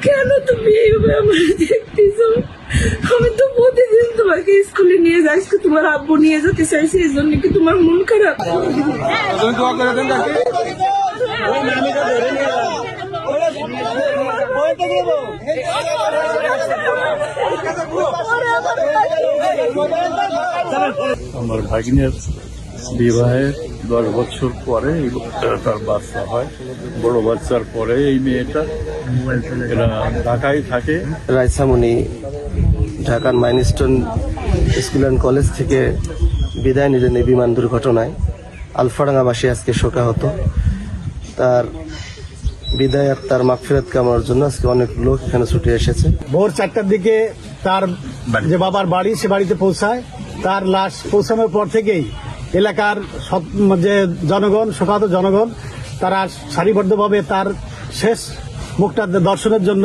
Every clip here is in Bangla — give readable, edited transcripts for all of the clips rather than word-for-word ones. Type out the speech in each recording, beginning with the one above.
কেন তুমি এইভাবে আমার দেখতেছ? আমি তো প্রতিদিন তোমাকে স্কুলে নিয়ে যাই, তোমার আব্বু নিয়ে যেতে চাইছে, এই জন্য কি তোমার মন খারাপ? আমার ভাগিনের বিবাহের 10 বছর পরে তার বাচ্চা হয়। বড় বাচ্চার পরে এই মেয়েটা এরা ঢাকায় থাকে। রাইসামণি ঢাকার মাইলস্টোন স্কুল অ্যান্ড কলেজ থেকে বিদায় নিলেন এই বিমান দুর্ঘটনায়। আলফাডাঙ্গাবাসী আজকে শোকাহত। তার বিদায় আর তার মাগফিরাত কামনার জন্য আজকে অনেক লোক এখানে ছুটে এসেছে। ভোর 4টার দিকে তার যে বাবার বাড়ি, সে বাড়িতে পৌঁছায়। তার লাশ পৌঁছানোর পর থেকেই এলাকার যে জনগণ, শোকাহত জনগণ, তারা সারিবদ্ধভাবে তার শেষ মুখটা দর্শনের জন্য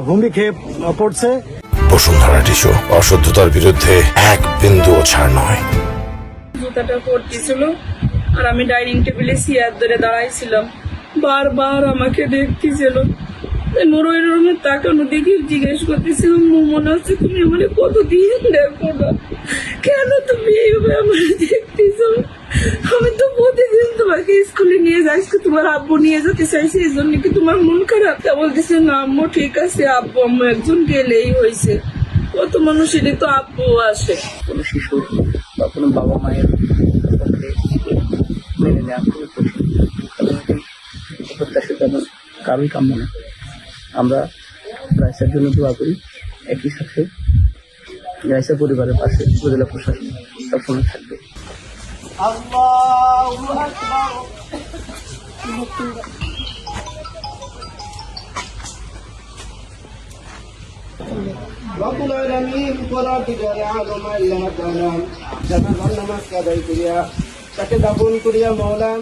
হুমড়ি খেয়ে পড়ছে। বসুন্ধরা টিস্যু, অশুদ্ধতার বিরুদ্ধে এক বিন্দুও ছাড় নয়। জুতাটা পড়তেছিল আর আমি ডাইনিং টেবিলে চেয়ার ধরে দাঁড়াইছিলাম, বারবার আমাকে দেখতেছিল। নুরুর রুমে তাকানো দেখি জিজ্ঞেস করতেছিলাম, মনে হচ্ছে তুমি আমার কতদিন দেখো না, কেন তুমি এইভাবে আমার দেখতেছ? আমি তো প্রতিদিন তোমাকে স্কুলে নিয়ে যাই, তোমার আব্বু নিয়ে যেতে চাইছে, এই জন্য কি তোমার মন খারাপ? তা বলতেছে না আম্মু ঠিক আছে, আব্বু আম্মু একজন গেলেই হয়েছে। কত মানুষেরই তো আব্বু আসে। কোনো শিশুর বা কোনো বাবা মায়ের পক্ষে মেনে নেওয়া খুবই কঠিন। প্রত্যাশিত কারোই কাম্য না। আমরা রাইসার জন্য দোয়া করি, একই সাথে রাইসা পরিবারের পাশে উপজেলা প্রশাসন সবসময় থাকবে। রব্বুল আলামিন পরবর্তীকালে আলম আল্লাহ তাআলা জানার নামাজ আদায় করিয়া তাকে দাফন করিয়া মাওলা